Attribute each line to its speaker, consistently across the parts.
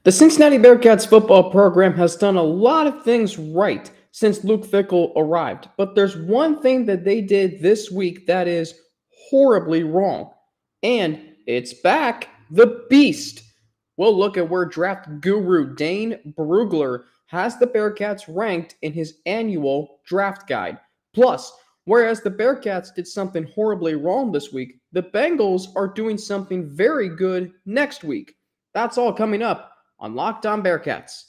Speaker 1: The Cincinnati Bearcats football program has done a lot of things right since Luke Fickell arrived, but there's one thing that they did this week that is horribly wrong. And it's back, the beast. We'll look at where draft guru Dane Brugler has the Bearcats ranked in his annual draft guide. Plus, whereas the Bearcats did something horribly wrong this week, the Bengals are doing something very good next week. That's all coming up on Locked On Bearcats.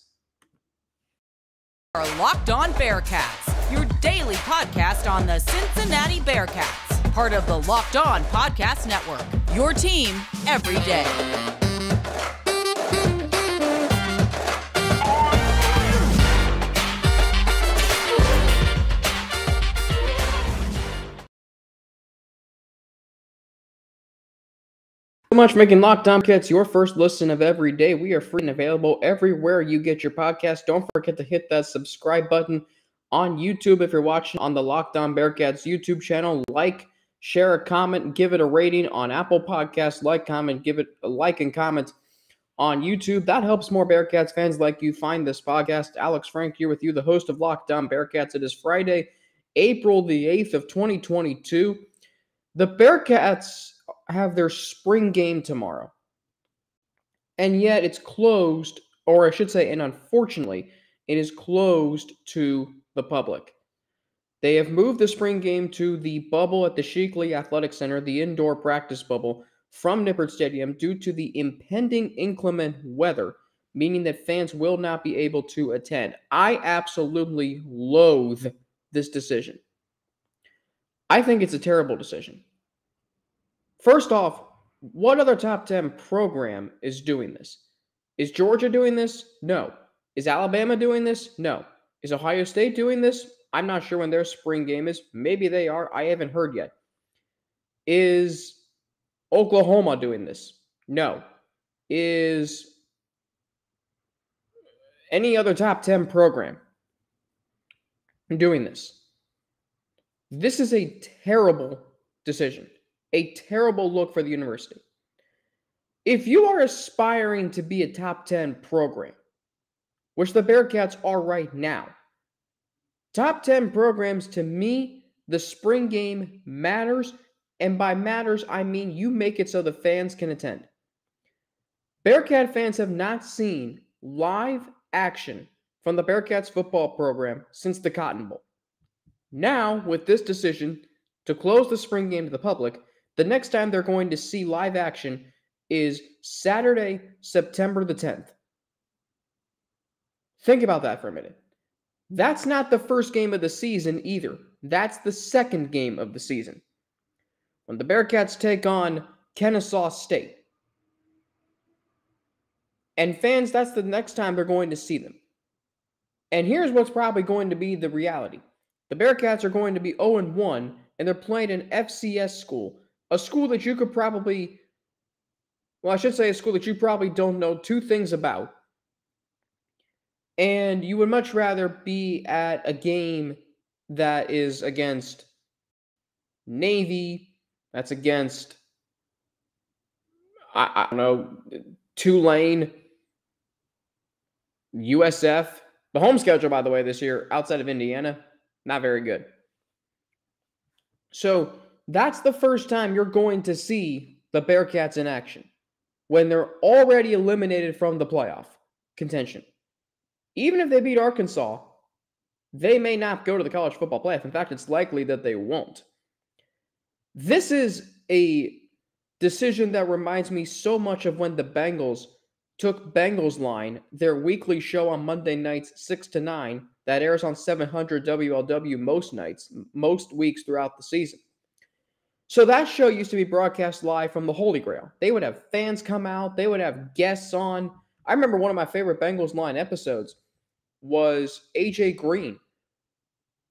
Speaker 2: Our Locked On Bearcats, your daily podcast on the Cincinnati Bearcats, part of the Locked On Podcast Network, your team every day.
Speaker 1: So much for making Locked On Bearcats your first listen of every day. We are free and available everywhere you get your podcast. Don't forget to hit that subscribe button on YouTube if you're watching on the Locked On Bearcats YouTube channel. Like, share a comment, give it a rating on Apple Podcasts. Like, comment, give it a like and comment on YouTube. That helps more Bearcats fans like you find this podcast. Alex Frank here with you, the host of Locked On Bearcats. It is Friday, April the 8th of 2022. The Bearcats have their spring game tomorrow. And yet it's closed, or I should say, and unfortunately, it is closed to the public. They have moved the spring game to the bubble at the Sheakley Athletic Center, the indoor practice bubble, from Nippert Stadium due to the impending inclement weather, meaning that fans will not be able to attend. I absolutely loathe this decision. I think it's a terrible decision. First off, what other top 10 program is doing this? Is Georgia doing this? No. Is Alabama doing this? No. Is Ohio State doing this? I'm not sure when their spring game is. Maybe they are. I haven't heard yet. Is Oklahoma doing this? No. Is any other top 10 program doing this? This is a terrible decision. A terrible look for the university. If you are aspiring to be a top 10 program, which the Bearcats are right now, top 10 programs, to me, the spring game matters. And by matters, I mean you make it so the fans can attend. Bearcat fans have not seen live action from the Bearcats football program since the Cotton Bowl. Now, with this decision to close the spring game to the public, the next time they're going to see live action is Saturday, September the 10th. Think about that for a minute. That's not the first game of the season either. That's the second game of the season, when the Bearcats take on Kennesaw State. And fans, that's the next time they're going to see them. And here's what's probably going to be the reality. The Bearcats are going to be 0-1, and they're playing an FCS school. A school that you could probably, well, I should say a school that you probably don't know two things about. And you would much rather be at a game that is against Navy, that's against, I don't know, Tulane, USF. The home schedule, by the way, this year, outside of Indiana, not very good. So that's the first time you're going to see the Bearcats in action, when they're already eliminated from the playoff contention. Even if they beat Arkansas, they may not go to the college football playoff. In fact, it's likely that they won't. This is a decision that reminds me so much of when the Bengals took Bengals Line, their weekly show on Monday nights, 6 to 9, that airs on 700 WLW most nights, most weeks throughout the season. So that show used to be broadcast live from the Holy Grail. They would have fans come out. They would have guests on. I remember one of my favorite Bengals Line episodes was A.J. Green.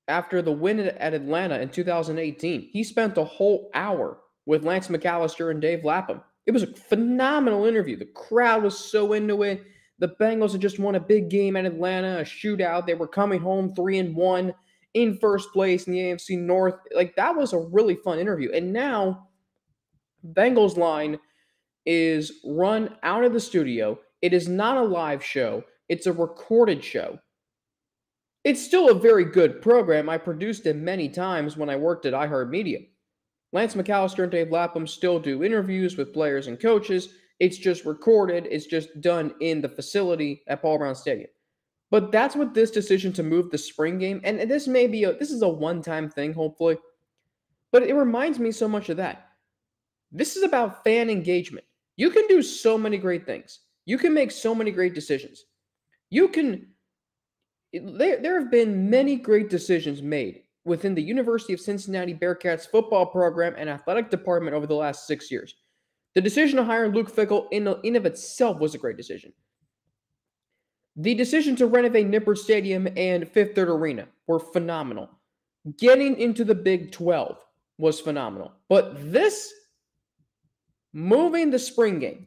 Speaker 1: After the win at Atlanta in 2018, he spent the whole hour with Lance McAllister and Dave Lapham. It was a phenomenal interview. The crowd was so into it. The Bengals had just won a big game at Atlanta, a shootout. They were coming home 3-1. In first place in the AFC North. Like, that was a really fun interview. And now, Bengals Line is run out of the studio It is not a live show. It's a recorded show. It's still a very good program. I produced it many times when I worked at iHeartMedia. Lance McAllister and Dave Lapham still do interviews with players and coaches. It's just recorded. It's just done in the facility at Paul Brown Stadium. But that's what this decision to move the spring game, and this is a one-time thing, hopefully, but it reminds me so much of that. This is about fan engagement. You can do so many great things. You can make so many great decisions. There have been many great decisions made within the University of Cincinnati Bearcats football program and athletic department over the last 6 years. The decision to hire Luke Fickell in of itself was a great decision. The decision to renovate Nippert Stadium and Fifth Third Arena were phenomenal. Getting into the Big 12 was phenomenal. But this, moving the spring game,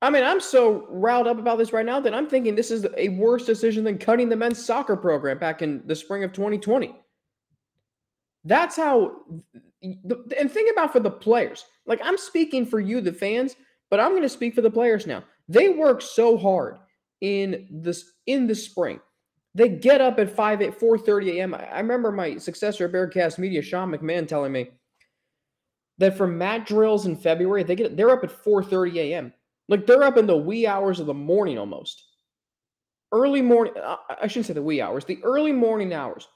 Speaker 1: I mean, I'm so riled up about this right now that I'm thinking this is a worse decision than cutting the men's soccer program back in the spring of 2020. That's how, and think about for the players. Like, I'm speaking for you, the fans, but I'm going to speak for the players now. They work so hard in the spring. They get up at 4:30 a.m. I remember my successor at Bearcast Media, Sean McMahon, telling me that for mat drills in February, they're up at 4:30 a.m. Like, they're up in the wee hours of the morning almost. Early morning, I shouldn't say the wee hours, the early morning hours.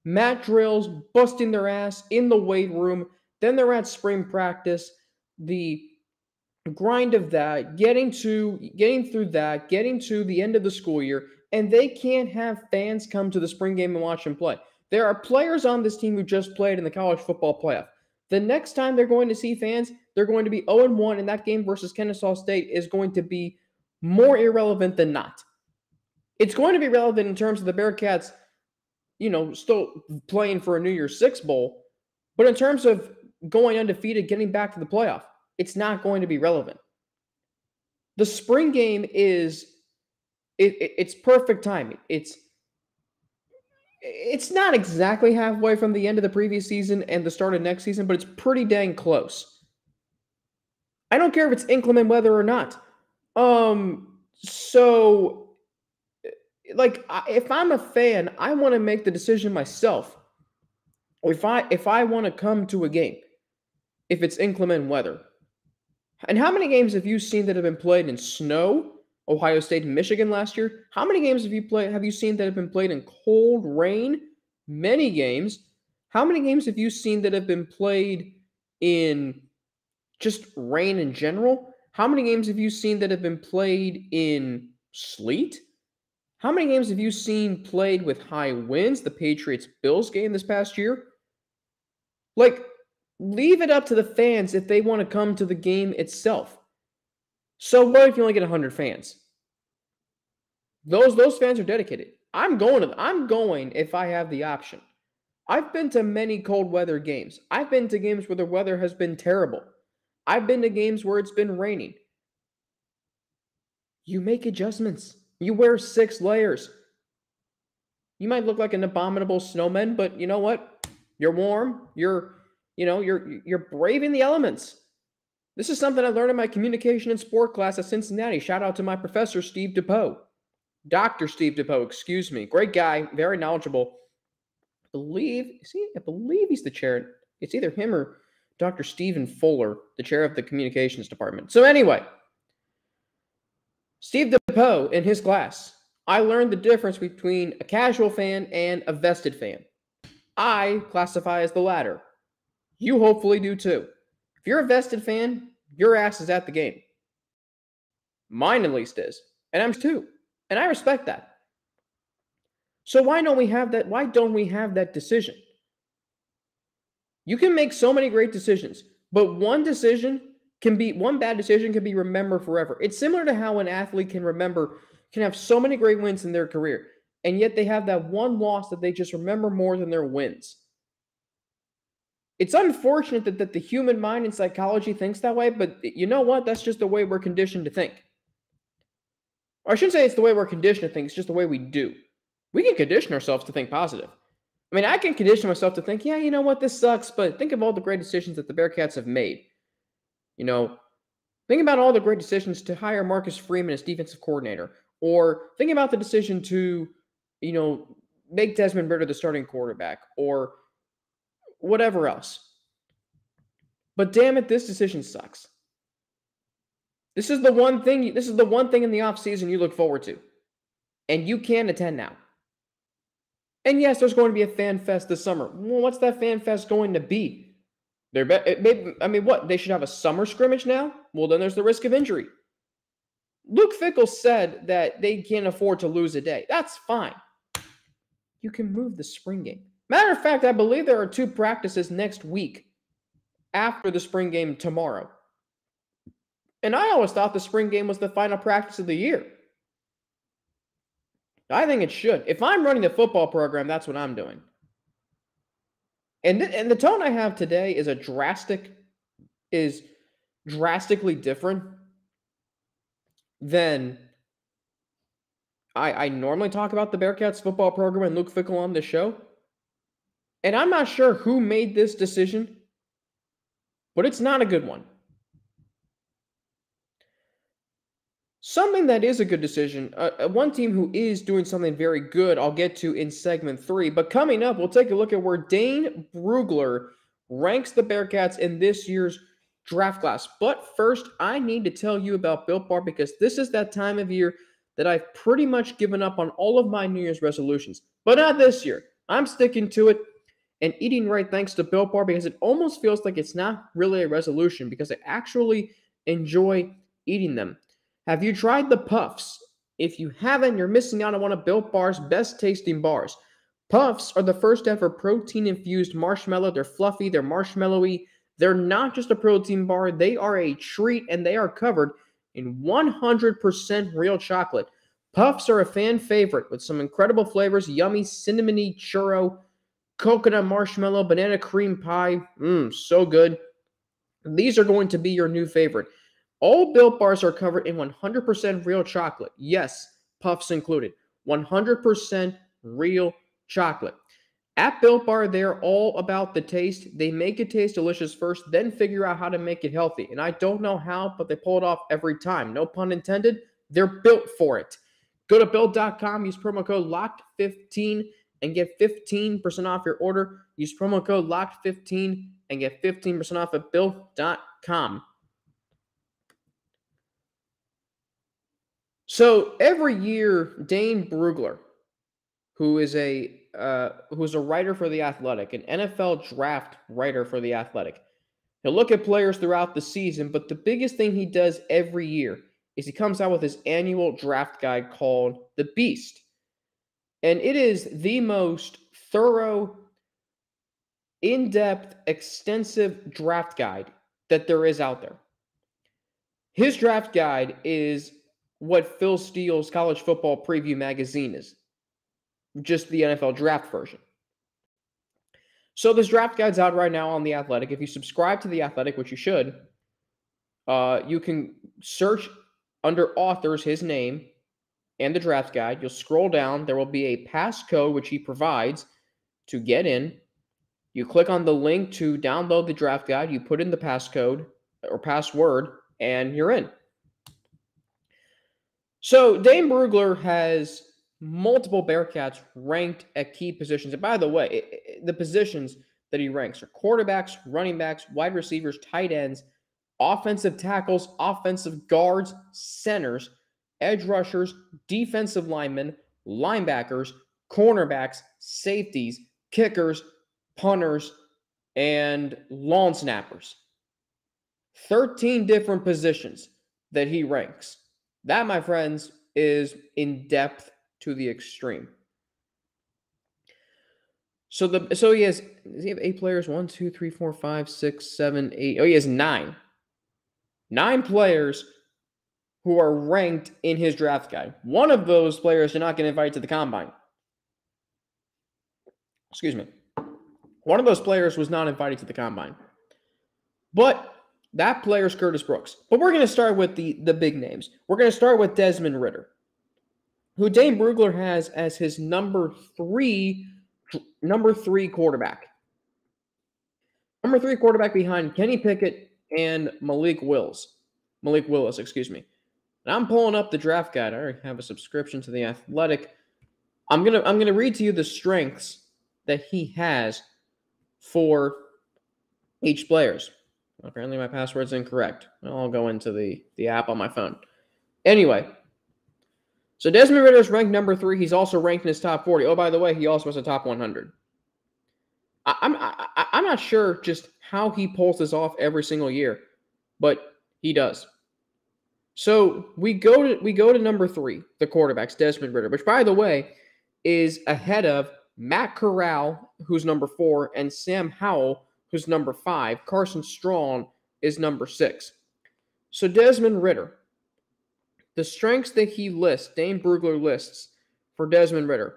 Speaker 1: Mat drills, busting their ass in the weight room. Then they're at spring practice. The grind of that, getting through that, getting to the end of the school year, and they can't have fans come to the spring game and watch them play. There are players on this team who just played in the college football playoff. The next time they're going to see fans, they're going to be 0-1, and that game versus Kennesaw State is going to be more irrelevant than not. It's going to be relevant in terms of the Bearcats, still playing for a New Year's Six Bowl, but in terms of going undefeated, getting back to the playoff, it's not going to be relevant. The spring game it's perfect timing. It's not exactly halfway from the end of the previous season and the start of next season, but it's pretty dang close. I don't care if it's inclement weather or not. If I'm a fan, I want to make the decision myself. If I want to come to a game, if it's inclement weather. And how many games have you seen that have been played in snow? Ohio State and Michigan last year. How many games have you seen that have been played in cold rain? Many games. How many games have you seen that have been played in just rain in general? How many games have you seen that have been played in sleet? How many games have you seen played with high winds? The Patriots-Bills game this past year? Leave it up to the fans if they want to come to the game itself. So what if you only get 100 fans? Those fans are dedicated. I'm going if I have the option. I've been to many cold weather games. I've been to games where the weather has been terrible. I've been to games where it's been raining. You make adjustments. You wear 6 layers. You might look like an abominable snowman, but you know what? You're warm. You're braving the elements. This is something I learned in my communication and sport class at Cincinnati. Shout out to my professor, Steve DePoe. Dr. Steve DePoe, excuse me. Great guy, very knowledgeable. I believe he's the chair. It's either him or Dr. Stephen Fuller, the chair of the communications department. So anyway, Steve DePoe, in his class, I learned the difference between a casual fan and a vested fan. I classify as the latter. You hopefully do too. If you're a vested fan, your ass is at the game. Mine at least is. And I'm too. And I respect that. So why don't we have that? Why don't we have that decision? You can make so many great decisions, but one bad decision can be remembered forever. It's similar to how an athlete can have so many great wins in their career, and yet they have that one loss that they just remember more than their wins. It's unfortunate that the human mind and psychology thinks that way, but you know what? That's just the way we're conditioned to think. Or I shouldn't say it's the way we're conditioned to think, it's just the way we do. We can condition ourselves to think positive. I mean, I can condition myself to think, yeah, you know what, this sucks, but think of all the great decisions that the Bearcats have made. Think about all the great decisions to hire Marcus Freeman as defensive coordinator, or think about the decision to, make Desmond Ritter the starting quarterback, or whatever else. But damn it, this decision sucks. This is the one thing in the offseason you look forward to. And you can't attend now. And yes, there's going to be a fan fest this summer. Well, what's that fan fest going to be? They should have a summer scrimmage now? Well, then there's the risk of injury. Luke Fickell said that they can't afford to lose a day. That's fine. You can move the spring game. Matter of fact, I believe there are 2 practices next week after the spring game tomorrow. And I always thought the spring game was the final practice of the year. I think it should. If I'm running the football program, that's what I'm doing. And the tone I have today is drastically different than I normally talk about the Bearcats football program and Luke Fickell on the show. And I'm not sure who made this decision, but it's not a good one. Something that is a good decision, one team who is doing something very good, I'll get to in segment 3. But coming up, we'll take a look at where Dane Brugler ranks the Bearcats in this year's draft class. But first, I need to tell you about Built Bar, because this is that time of year that I've pretty much given up on all of my New Year's resolutions. But not this year. I'm sticking to it and eating right thanks to Built Bar, because it almost feels like it's not really a resolution, because I actually enjoy eating them. Have you tried the Puffs? If you haven't, you're missing out on one of Built Bar's best tasting bars. Puffs are the first ever protein-infused marshmallow. They're fluffy, they're marshmallowy. They're not just a protein bar, they are a treat, and they are covered in 100% real chocolate. Puffs are a fan favorite with some incredible flavors: yummy cinnamony churro, coconut marshmallow, banana cream pie. So good. These are going to be your new favorite. All Built Bars are covered in 100% real chocolate. Yes, Puffs included. 100% real chocolate. At Built Bar, they're all about the taste. They make it taste delicious first, then figure out how to make it healthy. And I don't know how, but they pull it off every time. No pun intended. They're built for it. Go to Built.com, use promo code LOCKED15 and get 15% off your order. Use promo code LOCKED15 and get 15% off at Built.com. So every year, Dane Brugler, who is a writer for The Athletic, an NFL draft writer for The Athletic, he'll look at players throughout the season, but the biggest thing he does every year is he comes out with his annual draft guide called The Beast. And it is the most thorough, in-depth, extensive draft guide that there is out there. His draft guide is what Phil Steele's college football preview magazine is, just the NFL draft version. So this draft guide's out right now on The Athletic. If you subscribe to The Athletic, which you should, you can search under authors his name and the draft guide. You'll scroll down. There will be a passcode which he provides to get in. You click on the link to download the draft guide. You put in the passcode or password, and you're in. So Dane Brugler has multiple Bearcats ranked at key positions. And by the way, the positions that he ranks are quarterbacks, running backs, wide receivers, tight ends, offensive tackles, offensive guards, centers, edge rushers, defensive linemen, linebackers, cornerbacks, safeties, kickers, punters, and long snappers. 13 different positions that he ranks. That, my friends, is in depth to the extreme. So he has, does he have 8 players? 1, 2, 3, 4, 5, 6, 7, 8. Oh, he has 9. 9 players who are ranked in his draft guide. One of those players did not get invited to the combine. Excuse me. One of those players was not invited to the combine. But that player is Curtis Brooks. But we're going to start with the big names. We're going to start with Desmond Ritter, who Dane Brugler has as his number 3 quarterback. Number 3 quarterback behind Kenny Pickett and Malik Wills. Malik Willis, excuse me. And I'm pulling up the draft guide. I already have a subscription to The Athletic. I'm gonna read to you the strengths that he has for each players. Apparently my password's incorrect. I'll go into the app on my phone. Anyway, so Desmond Ritter is ranked number 3. He's also ranked in his top 40. Oh, by the way, he also has a top 100. I'm not sure just how he pulls this off every single year, but he does. So we go to number 3, the quarterbacks, Desmond Ritter, which, by the way, is ahead of Matt Corral, who's number 4, and Sam Howell, who's number 5. Carson Strong is number 6. So Desmond Ritter, the strengths that he lists, Dane Brugler lists for Desmond Ritter.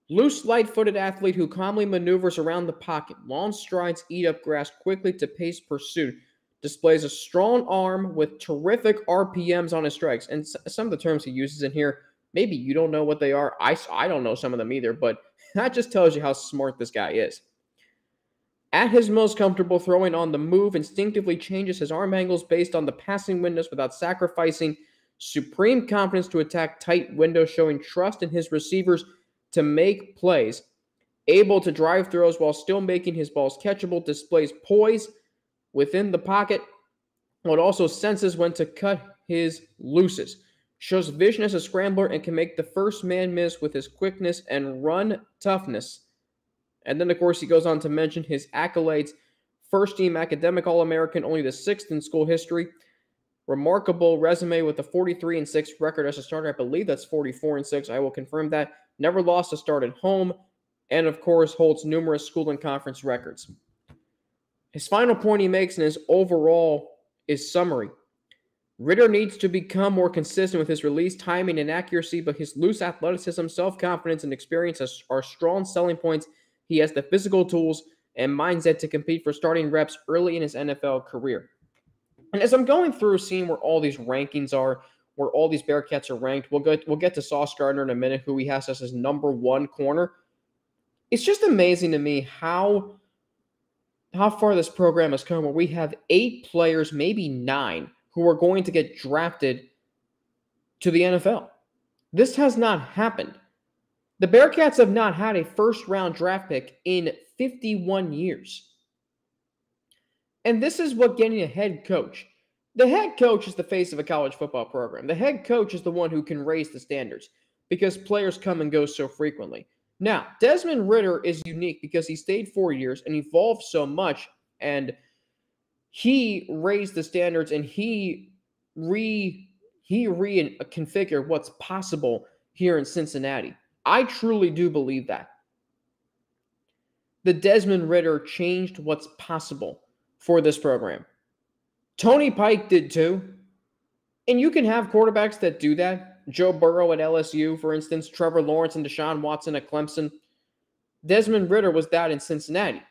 Speaker 1: Loose, light-footed athlete who calmly maneuvers around the pocket. Long strides eat up grass quickly to pace pursuit. Displays a strong arm with terrific RPMs on his strikes. And some of the terms he uses in here, maybe you don't know what they are. I don't know some of them either, but that just tells you how smart this guy is. At his most comfortable, throwing on the move, instinctively changes his arm angles based on the passing windows without sacrificing supreme confidence to attack tight windows, showing trust in his receivers to make plays. Able to drive throws while still making his balls catchable, displays poise within the pocket, but also senses when to cut his looses. Shows vision as a scrambler and can make the first man miss with his quickness and run toughness. And then, of course, he goes on to mention his accolades. First-team academic All-American, only the 6th in school history. Remarkable resume with a 43-6 record as a starter. I believe that's 44-6. I will confirm that. Never lost a start at home. And, of course, holds numerous school and conference records. His final point he makes in his overall is summary. Ritter needs to become more consistent with his release, timing, and accuracy, but his loose athleticism, self-confidence, and experience are strong selling points. He has the physical tools and mindset to compete for starting reps early in his NFL career. And as I'm going through, seeing where all these rankings are, where all these Bearcats are ranked, we'll get to Sauce Gardner in a minute, who he has as his number 1 corner. It's just amazing to me how far this program has come, where we have 8 players, maybe 9, who are going to get drafted to the NFL. This has not happened. The Bearcats have not had a first-round draft pick in 51 years. And this is what getting a head coach. The head coach is the face of a college football program. The head coach is the one who can raise the standards because players come and go so frequently. Now, Desmond Ritter is unique because he stayed 4 years and evolved so much, and he raised the standards and he reconfigured what's possible here in Cincinnati. I truly do believe that. The Desmond Ritter changed what's possible for this program. Tony Pike did too. And you can have quarterbacks that do that. Joe Burrow at LSU, for instance, Trevor Lawrence and Deshaun Watson at Clemson. Desmond Ritter was that in Cincinnati.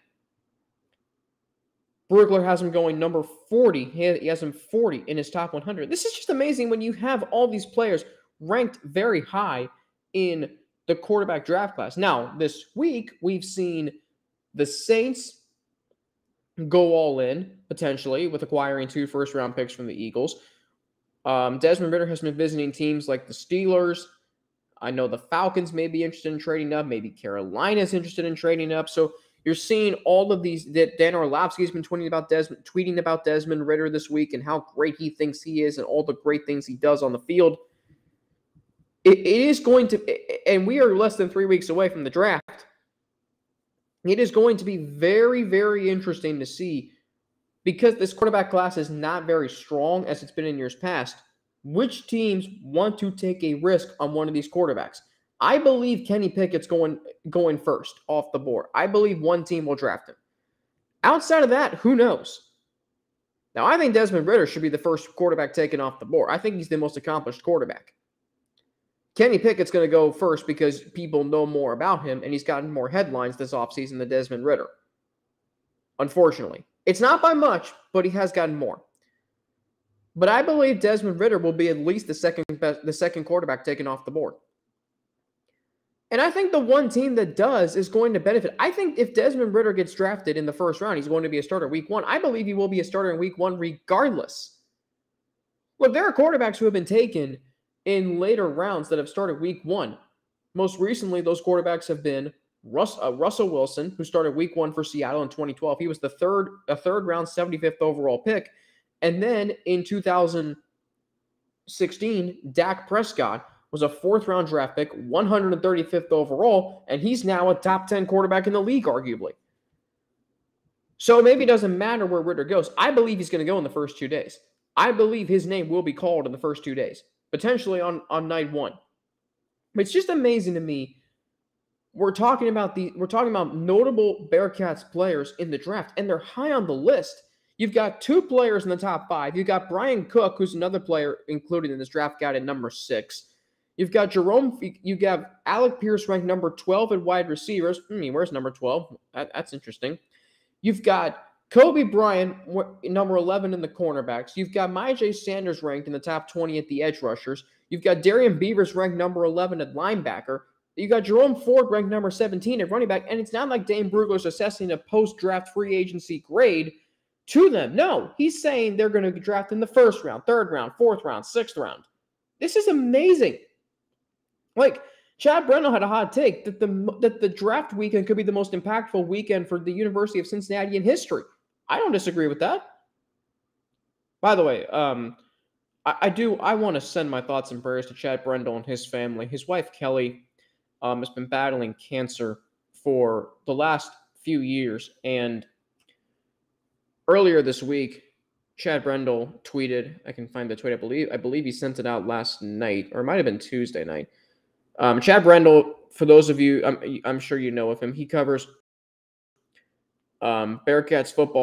Speaker 1: Brugler has him going number 40. He has him 40 in his top 100. This is just amazing when you have all these players ranked very high in the quarterback draft class. Now, this week, we've seen the Saints go all in, potentially, with acquiring 2 first-round picks from the Eagles. Desmond Ritter has been visiting teams like the Steelers. I know the Falcons may be interested in trading up. Maybe Carolina's interested in trading up. So you're seeing all of these. Dan Orlovsky's been tweeting about Desmond Ritter this week and how great he thinks he is and all the great things he does on the field. It is going to, and we are less than 3 weeks away from the draft. It is going to be very, very interesting to see, because this quarterback class is not very strong as it's been in years past, which teams want to take a risk on one of these quarterbacks. I believe Kenny Pickett's going first off the board. I believe one team will draft him. Outside of that, who knows? Now, I think Desmond Ritter should be the first quarterback taken off the board. I think he's the most accomplished quarterback. Kenny Pickett's going to go first because people know more about him, and he's gotten more headlines this offseason than Desmond Ritter. Unfortunately. It's not by much, but he has gotten more. But I believe Desmond Ritter will be at least the second quarterback taken off the board. And I think the one team that does is going to benefit. I think if Desmond Ritter gets drafted in the first round, he's going to be a starter week 1. I believe he will be a starter in week 1 regardless. Look, there are quarterbacks who have been taken in later rounds that have started week one. Most recently, those quarterbacks have been Russell Wilson, who started week one for Seattle in 2012. He was a third round 75th overall pick. And then in 2016, Dak Prescott was a fourth round draft pick, 135th overall, and he's now a top 10 quarterback in the league, arguably. So maybe it doesn't matter where Ritter goes. I believe he's going to go in the first 2 days. I believe his name will be called in the first 2 days, potentially on night one. It's just amazing to me. We're talking about notable Bearcats players in the draft, and they're high on the list. You've got two players in the top 5. You've got Brian Cook, who's another player included in this draft guide at number 6. You've got you have Alec Pierce ranked number 12 at wide receivers. Where's number 12? That's interesting. You've got Kobe Bryant, number 11 in the cornerbacks. You've got Myjai Sanders ranked in the top 20 at the edge rushers. You've got Darian Beavers ranked number 11 at linebacker. You got Jerome Ford ranked number 17 at running back. And it's not like Dane Brugler's assessing a post-draft free agency grade to them. No, he's saying they're going to draft in the first round, third round, fourth round, sixth round. This is amazing. Like, Chad Brendel had a hot take that the draft weekend could be the most impactful weekend for the University of Cincinnati in history. I don't disagree with that. By the way, I want to send my thoughts and prayers to Chad Brendel and his family. His wife, Kelly, has been battling cancer for the last few years. And earlier this week, Chad Brendel tweeted, I can find the tweet, I believe he sent it out last night, or it might have been Tuesday night. Chad Brendel, for those of you, I'm sure you know of him, he covers Bearcats football,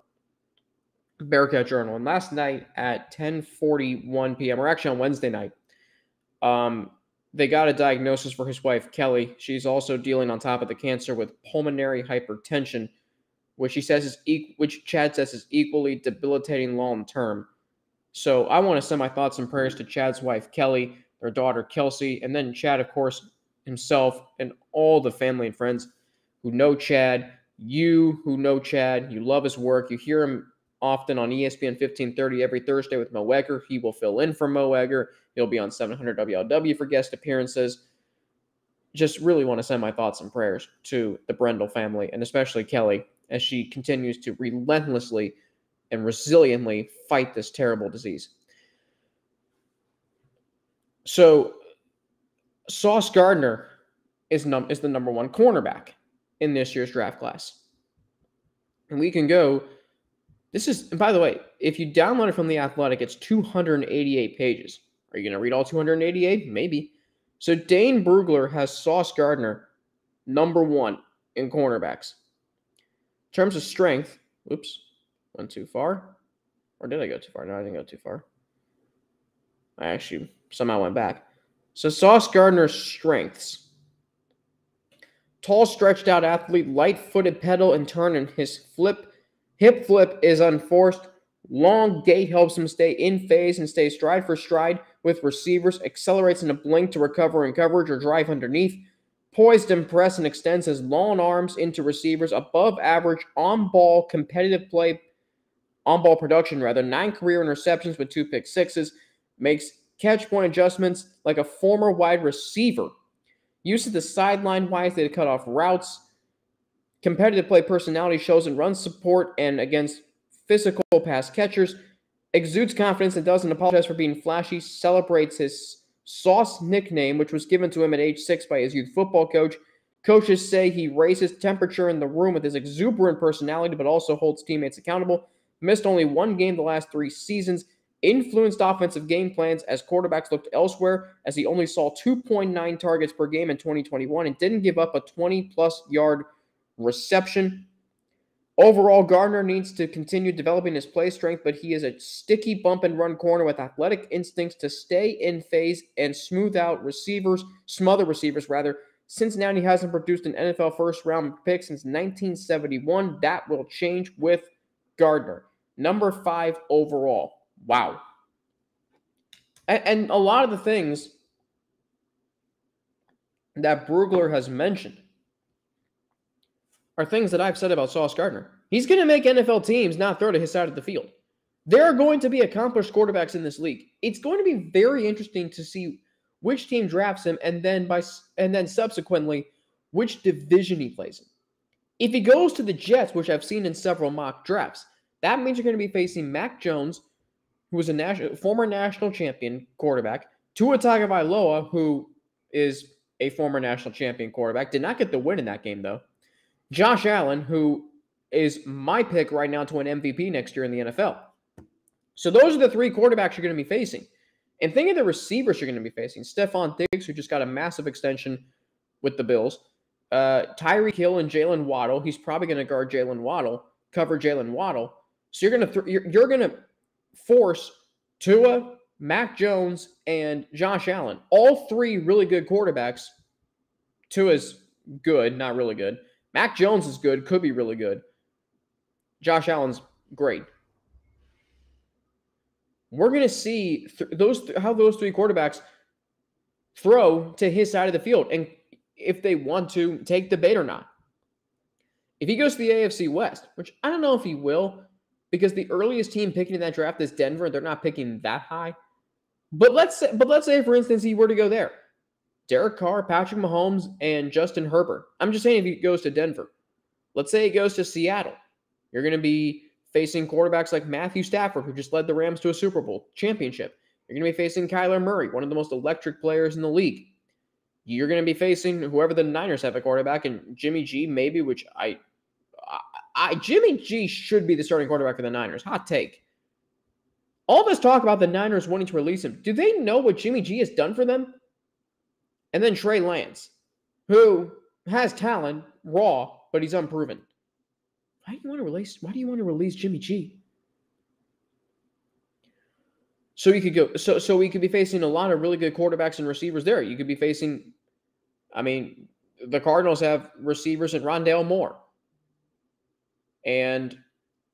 Speaker 1: Bearcat Journal. And last night at 10:41 p.m., or actually on Wednesday night, they got a diagnosis for his wife, Kelly. She's also dealing on top of the cancer with pulmonary hypertension, which Chad says is equally debilitating long term. So I want to send my thoughts and prayers to Chad's wife, Kelly, their daughter, Kelsey, and then Chad, of course, himself, and all the family and friends who know Chad. You who know Chad, you love his work. You hear him often on ESPN 1530 every Thursday with Mo Egger. He will fill in for Mo Egger. He'll be on 700 WLW for guest appearances. Just really want to send my thoughts and prayers to the Brendel family, and especially Kelly, as she continues to relentlessly and resiliently fight this terrible disease. So, Sauce Gardner is the number one cornerback in this year's draft class. And we can go, and by the way, if you download it from The Athletic, it's 288 pages. Are you going to read all 288? Maybe. So Dane Brugler has Sauce Gardner number one in cornerbacks. In terms of strength, went too far. Or did I go too far? No, I didn't go too far. I actually somehow went back. So Sauce Gardner's strengths: tall, stretched out athlete, light-footed pedal and turn, and his hip flip is unforced. Long gait helps him stay in phase and stay stride for stride with receivers. Accelerates in a blink to recover in coverage or drive underneath. Poised and press and extends his long arms into receivers. Above average on-ball competitive play, on-ball production rather. 9 career interceptions with 2 pick sixes. Makes catch point adjustments like a former wide receiver. Uses the sideline wisely to cut off routes. Competitive play personality shows in run support and against physical pass catchers. Exudes confidence and doesn't apologize for being flashy. Celebrates his Sauce nickname, which was given to him at age 6 by his youth football coach. Coaches say he raises temperature in the room with his exuberant personality, but also holds teammates accountable. Missed only 1 game the last 3 seasons. Influenced offensive game plans as quarterbacks looked elsewhere, as he only saw 2.9 targets per game in 2021 and didn't give up a 20-plus yard reception. Overall, Gardner needs to continue developing his play strength, but he is a sticky bump and run corner with athletic instincts to stay in phase and smother receivers. Cincinnati hasn't produced an NFL first-round pick since 1971. That will change with Gardner. Number 5 overall. Wow. And a lot of the things that Brugler has mentioned are things that I've said about Sauce Gardner. He's going to make NFL teams not throw to his side of the field. There are going to be accomplished quarterbacks in this league. It's going to be very interesting to see which team drafts him and then subsequently which division he plays in. If he goes to the Jets, which I've seen in several mock drafts, that means you're going to be facing Mac Jones, who was a former national champion quarterback, Tua Tagovailoa, who is a former national champion quarterback, did not get the win in that game though. Josh Allen, who is my pick right now to win MVP next year in the NFL. So those are the three quarterbacks you're going to be facing. And think of the receivers you're going to be facing. Stephon Diggs, who just got a massive extension with the Bills. Tyreek Hill and Jalen Waddle. He's probably going to guard Jalen Waddle, cover Jalen Waddle. So you're going to force Tua, Mac Jones, and Josh Allen. All three really good quarterbacks. Tua's good, not really good. Mac Jones is good, could be really good. Josh Allen's great. We're going to see how those three quarterbacks throw to his side of the field and if they want to take the bait or not. If he goes to the AFC West, which I don't know if he will, because the earliest team picking in that draft is Denver. They're not picking that high. But let's say, for instance, he were to go there. Derek Carr, Patrick Mahomes, and Justin Herbert. I'm just saying if he goes to Denver. Let's say he goes to Seattle. You're going to be facing quarterbacks like Matthew Stafford, who just led the Rams to a Super Bowl championship. You're going to be facing Kyler Murray, one of the most electric players in the league. You're going to be facing whoever the Niners have at quarterback, and Jimmy G maybe, which Jimmy G should be the starting quarterback for the Niners. Hot take. All this talk about the Niners wanting to release him. Do they know what Jimmy G has done for them? And then Trey Lance, who has talent, raw, but he's unproven. Why do you want to release Jimmy G? So he could go. So we could be facing a lot of really good quarterbacks and receivers there. You could be facing. The Cardinals have receivers in Rondale Moore, and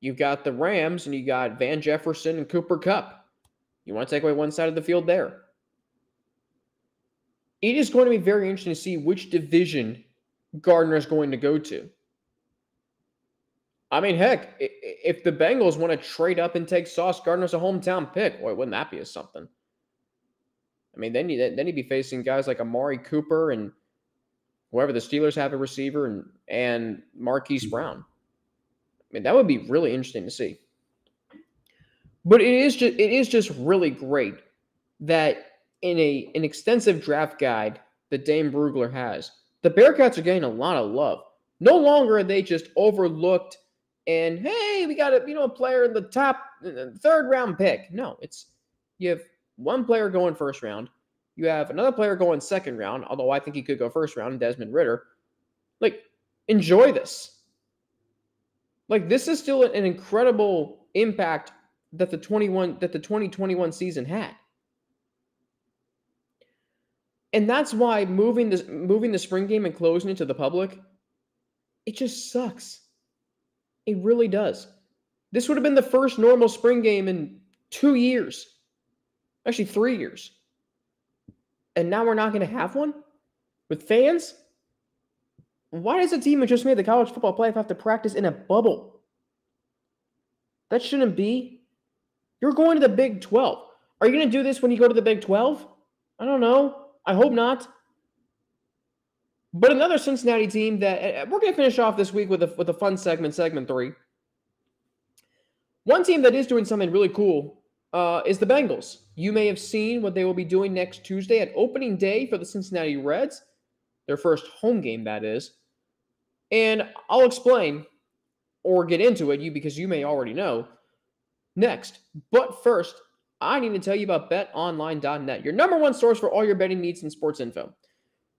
Speaker 1: you've got the Rams, and you got Van Jefferson and Cooper Kupp. You want to take away one side of the field there. It is going to be very interesting to see which division Gardner is going to go to. Heck, if the Bengals want to trade up and take Sauce Gardner as a hometown pick, boy, wouldn't that be something? Then he'd be facing guys like Amari Cooper and whoever the Steelers have a receiver and Marquise Brown. That would be really interesting to see. But it is just really great that in an extensive draft guide that Dane Brugler has, the Bearcats are getting a lot of love. No longer are they just overlooked and, hey, we got a player in the top third round pick. No, you have one player going first round. You have another player going second round, although I think he could go first round, Desmond Ritter. Enjoy this. This is still an incredible impact that the 2021 season had. And that's why moving the spring game and closing it to the public, it just sucks. It really does. This would have been the first normal spring game in 2 years. Actually, 3 years. And now we're not going to have one? With fans? Why does a team that just made the college football playoff have to practice in a bubble? That shouldn't be. You're going to the Big 12. Are you going to do this when you go to the Big 12? I don't know. I hope not. But another Cincinnati team that we're going to finish off this week with a fun segment 3. One team that is doing something really cool is the Bengals. You may have seen what they will be doing next Tuesday at opening day for the Cincinnati Reds. Their first home game, that is. And I'll explain or get into it because you may already know next. But first, I need to tell you about betonline.net, your number one source for all your betting needs and sports info.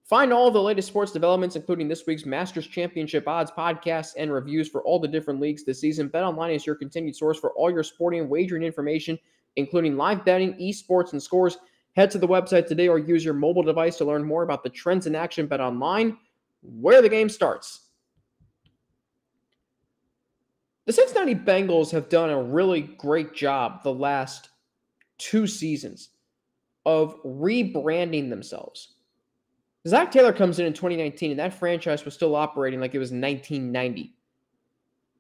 Speaker 1: Find all of the latest sports developments, including this week's Masters Championship odds, podcasts, and reviews for all the different leagues this season. BetOnline is your continued source for all your sporting and wagering information, including live betting, esports, and scores. Head to the website today or use your mobile device to learn more about the trends in action. BetOnline, where the game starts. The Cincinnati Bengals have done a really great job the last 2 seasons of rebranding themselves. Zac Taylor comes in 2019, and that franchise was still operating like it was 1990.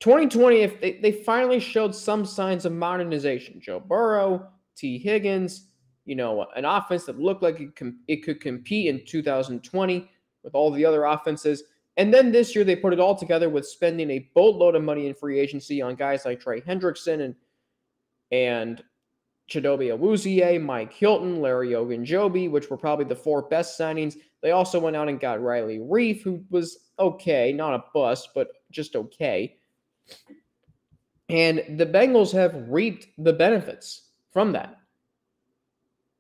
Speaker 1: 2020, if they finally showed some signs of modernization. Joe Burrow, T. Higgins, an offense that looked like it could compete in 2020 with all the other offenses. And then this year they put it all together with spending a boatload of money in free agency on guys like Trey Hendrickson and Chidobe Awuzie, Mike Hilton, Larry Ogunjobi, which were probably the 4 best signings. They also went out and got Riley Reif, who was okay, not a bust, but just okay. And the Bengals have reaped the benefits from that.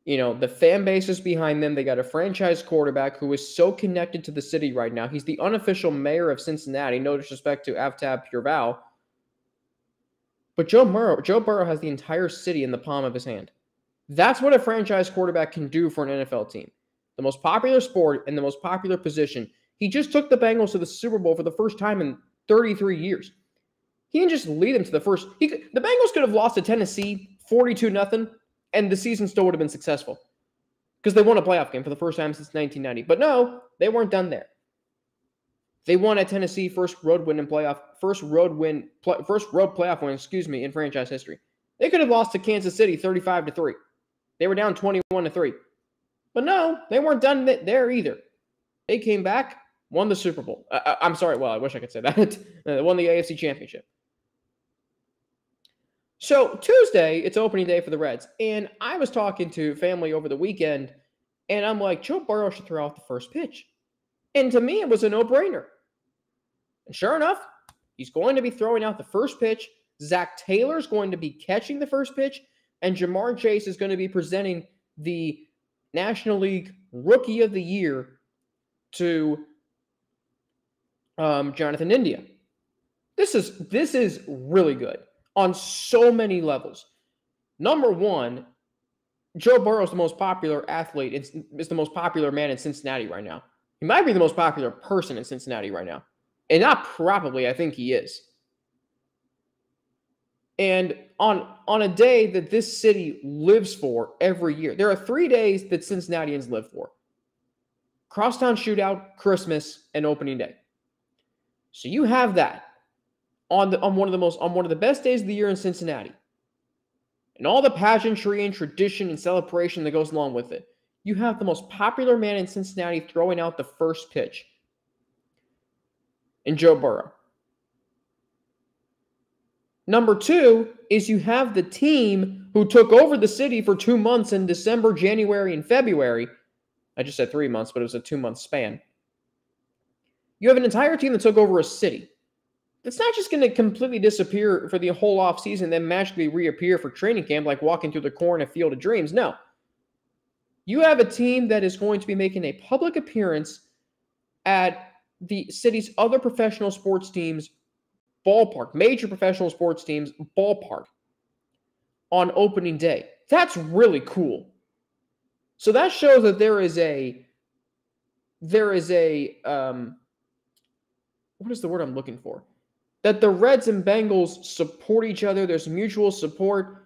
Speaker 1: The fan base is behind them. They got a franchise quarterback who is so connected to the city right now. He's the unofficial mayor of Cincinnati. No disrespect to Aftab Purval. But Joe Burrow has the entire city in the palm of his hand. That's what a franchise quarterback can do for an NFL team. The most popular sport and the most popular position. He just took the Bengals to the Super Bowl for the first time in 33 years. He didn't just lead them to the first. The Bengals could have lost to Tennessee 42-0, and the season still would have been successful because they won a playoff game for the first time since 1990. But no, they weren't done there. They won at Tennessee, first road playoff win, in franchise history. They could have lost to Kansas City 35-3. They were down 21-3. But no, they weren't done there either. They came back, won the Super Bowl. I'm sorry, well, I wish I could say that. Won the AFC Championship. So Tuesday, it's opening day for the Reds. And I was talking to family over the weekend, and I'm like, Joe Burrow should throw out the first pitch. And to me, it was a no-brainer. And sure enough, he's going to be throwing out the first pitch. Zac Taylor is going to be catching the first pitch. And Jamar Chase is going to be presenting the National League Rookie of the Year to Jonathan India. This is really good on so many levels. Number one, Joe Burrow is the most popular athlete. Is the most popular man in Cincinnati right now. He might be the most popular person in Cincinnati right now. And not probably, I think he is. And on a day that this city lives for every year, there are 3 days that Cincinnatians live for. Crosstown Shootout, Christmas, and opening day. So you have that on one of the best days of the year in Cincinnati. And all the pageantry and tradition and celebration that goes along with it. You have the most popular man in Cincinnati throwing out the first pitch in Joe Burrow. Number two is you have the team who took over the city for 2 months in December, January, and February. I just said 3 months, but it was a 2-month span. You have an entire team that took over a city. It's not just going to completely disappear for the whole offseason and then magically reappear for training camp like walking through the corn in a field of dreams. No. You have a team that is going to be making a public appearance at the city's other professional sports teams' ballpark, major professional sports teams' ballpark on opening day. That's really cool. So that shows that there is a what is the word I'm looking for? That the Reds and Bengals support each other. There's mutual support.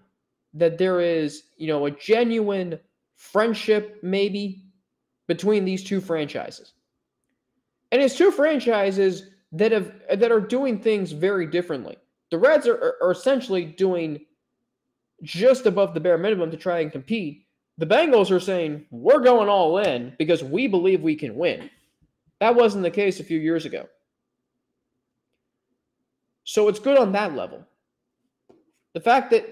Speaker 1: That there is, a genuine friendship maybe between these two franchises. And it's two franchises that are doing things very differently. The Reds are essentially doing just above the bare minimum to try and compete. The Bengals are saying, we're going all in because we believe we can win. That wasn't the case a few years ago. So it's good on that level. The fact that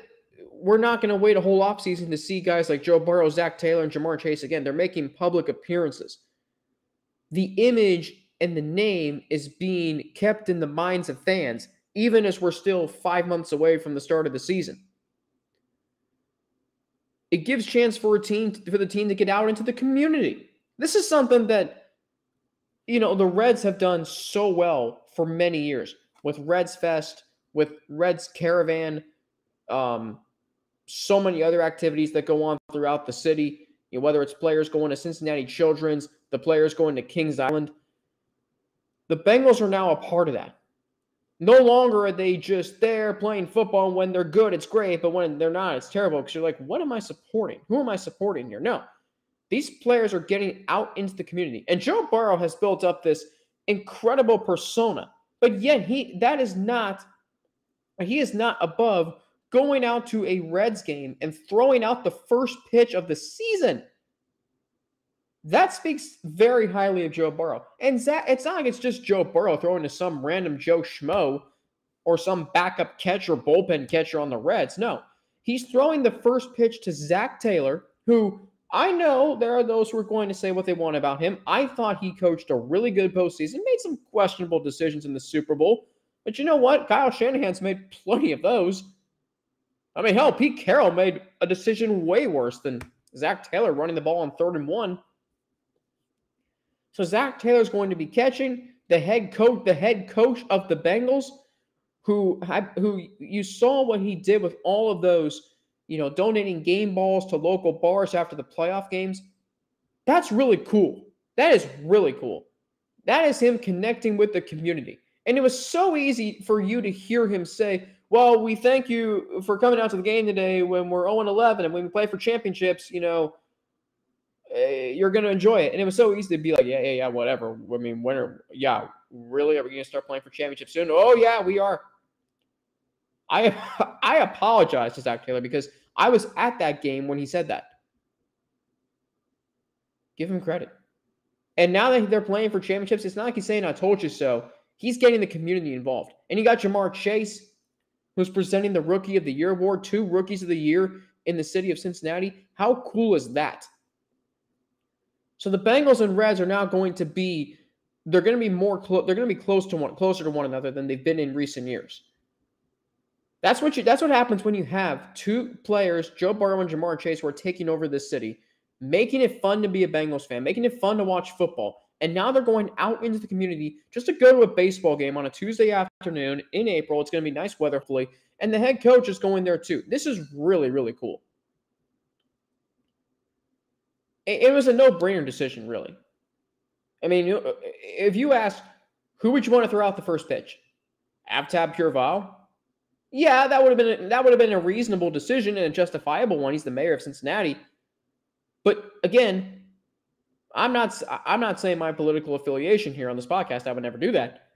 Speaker 1: we're not going to wait a whole offseason to see guys like Joe Burrow, Zac Taylor, and Jamar Chase again. They're making public appearances. The image and the name is being kept in the minds of fans, even as we're still 5 months away from the start of the season. It gives chance for the team to get out into the community. This is something that, the Reds have done so well for many years. With Reds Fest, with Reds Caravan, so many other activities that go on throughout the city, whether it's players going to Cincinnati Children's, the players going to Kings Island. The Bengals are now a part of that. No longer are they just there playing football. When they're good, it's great, but when they're not, it's terrible because you're like, what am I supporting? Who am I supporting here? No. These players are getting out into the community. And Joe Burrow has built up this incredible persona. But yet, that is not He is not above going out to a Reds game and throwing out the first pitch of the season. That speaks very highly of Joe Burrow. And it's not like it's just Joe Burrow throwing to some random Joe Schmo or some backup catcher, bullpen catcher on the Reds. No, he's throwing the first pitch to Zac Taylor, who I know there are those who are going to say what they want about him. I thought he coached a really good postseason, made some questionable decisions in the Super Bowl. But you know what? Kyle Shanahan's made plenty of those. I mean, hell, Pete Carroll made a decision way worse than Zac Taylor running the ball on 3rd and 1. So Zac Taylor's going to be catching. The head coach of the Bengals, who you saw what he did with all of those, donating game balls to local bars after the playoff games. That's really cool. That is really cool. That is him connecting with the community. And it was so easy for you to hear him say, well, we thank you for coming out to the game today when we're 0-11 and when we play for championships, you're going to enjoy it. And it was so easy to be like, yeah, whatever. I mean, really? Are we going to start playing for championships soon? Oh, yeah, we are. I apologize to Zac Taylor because I was at that game when he said that. Give him credit. And now that they're playing for championships, it's not like he's saying, I told you so. He's getting the community involved. And you got Jamar Chase, who's presenting the Rookie of the Year award, 2 Rookies of the Year in the city of Cincinnati. How cool is that? So the Bengals and Reds are now going to be, they're going to be they're going to be closer to one another than they've been in recent years. That's what happens when you have 2 players, Joe Burrow and Jamar Chase, who are taking over this city, making it fun to be a Bengals fan, making it fun to watch football. And now they're going out into the community just to go to a baseball game on a Tuesday afternoon in April. It's going to be nice weather, hopefully. And the head coach is going there too. This is really, really cool. It was a no-brainer decision, really. I mean, if you ask, who would you want to throw out the first pitch? Avtab Pureval? Yeah, that would have been a reasonable decision and a justifiable one. He's the mayor of Cincinnati. But again, I'm not saying my political affiliation here on this podcast. I would never do that.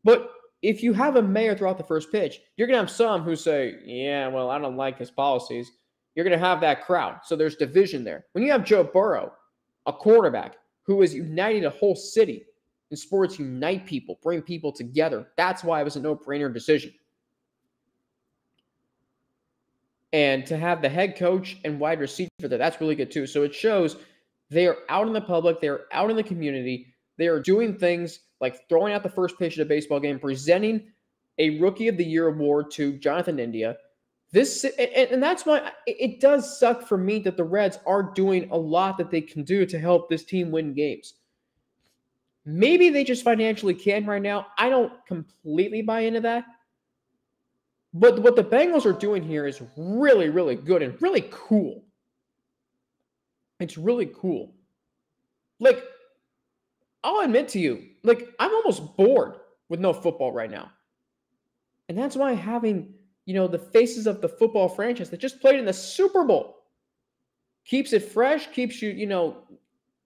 Speaker 1: But if you have a mayor throw out the first pitch, you're going to have some who say, yeah, well, I don't like his policies. You're going to have that crowd. So there's division there. When you have Joe Burrow, a quarterback who is uniting a whole city, and sports unite people, bring people together, that's why it was a no-brainer decision. And to have the head coach and wide receiver there, that's really good too. So it shows they are out in the public, they are out in the community, they are doing things like throwing out the first pitch at a baseball game, presenting a Rookie of the Year award to Jonathan India. And that's why it does suck for me that the Reds aren't doing a lot that they can do to help this team win games. Maybe they just financially can right now. I don't completely buy into that. But what the Bengals are doing here is really, really good and really cool. It's really cool. Like, I'll admit to you, I'm almost bored with no football right now. And that's why having, the faces of the football franchise that just played in the Super Bowl keeps it fresh, keeps you,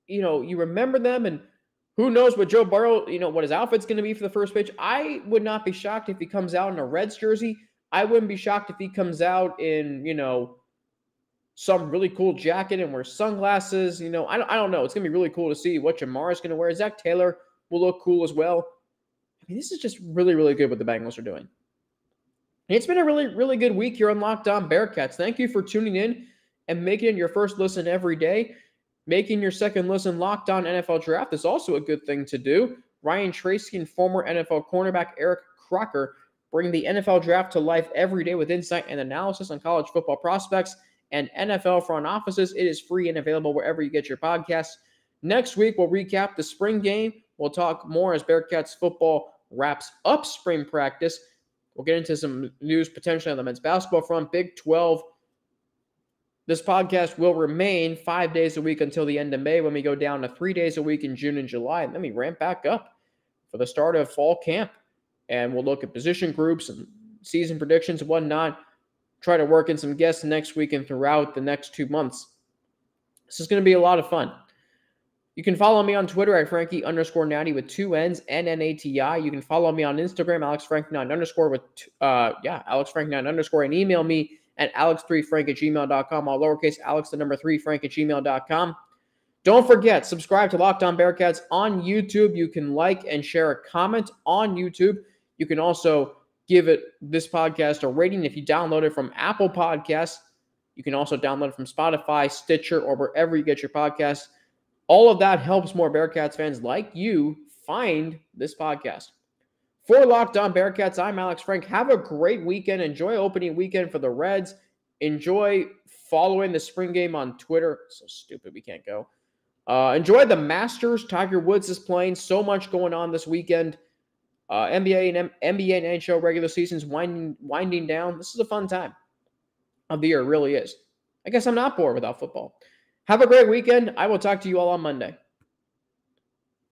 Speaker 1: you remember them, and who knows what Joe Burrow, what his outfit's going to be for the first pitch. I would not be shocked if he comes out in a Reds jersey. I wouldn't be shocked if he comes out in, some really cool jacket and wears sunglasses. I don't know. It's going to be really cool to see what Jamar is going to wear. Zac Taylor will look cool as well. I mean, this is just really, really good what the Bengals are doing. And it's been a really, really good week here on Locked On Bearcats. Thank you for tuning in and making it your first listen every day. Making your second listen Locked On NFL Draft is also a good thing to do. Ryan Tracy and former NFL cornerback Eric Crocker bring the NFL Draft to life every day with insight and analysis on college football prospects and NFL front offices. It is free and available wherever you get your podcasts. Next week, we'll recap the spring game. We'll talk more as Bearcats football wraps up spring practice. We'll get into some news potentially on the men's basketball front, Big 12. This podcast will remain 5 days a week until the end of May when we go down to 3 days a week in June and July. And then we ramp back up for the start of fall camp. And we'll look at position groups and season predictions and whatnot. Try to work in some guests next week and throughout the next 2 months. This is going to be a lot of fun. You can follow me on Twitter at Frankie_Natty with 2 N's, NNATI. You can follow me on Instagram, AlexFrank9_ with, AlexFrank9_ and email me at alex3frank@gmail.com, all lowercase alex, the number 3, frank@gmail.com. Don't forget, subscribe to Locked On Bearcats on YouTube. You can like and share a comment on YouTube. You can also give this podcast a rating if you download it from Apple Podcasts. You can also download it from Spotify, Stitcher, or wherever you get your podcasts. All of that helps more Bearcats fans like you find this podcast. For Locked On Bearcats, I'm Alex Frank. Have a great weekend. Enjoy opening weekend for the Reds. Enjoy following the spring game on Twitter. So stupid we can't go. Enjoy the Masters. Tiger Woods is playing. So much going on this weekend. NBA and NHL regular seasons winding down. This is a fun time of the year. It really is. I guess I'm not bored without football. Have a great weekend. I will talk to you all on Monday.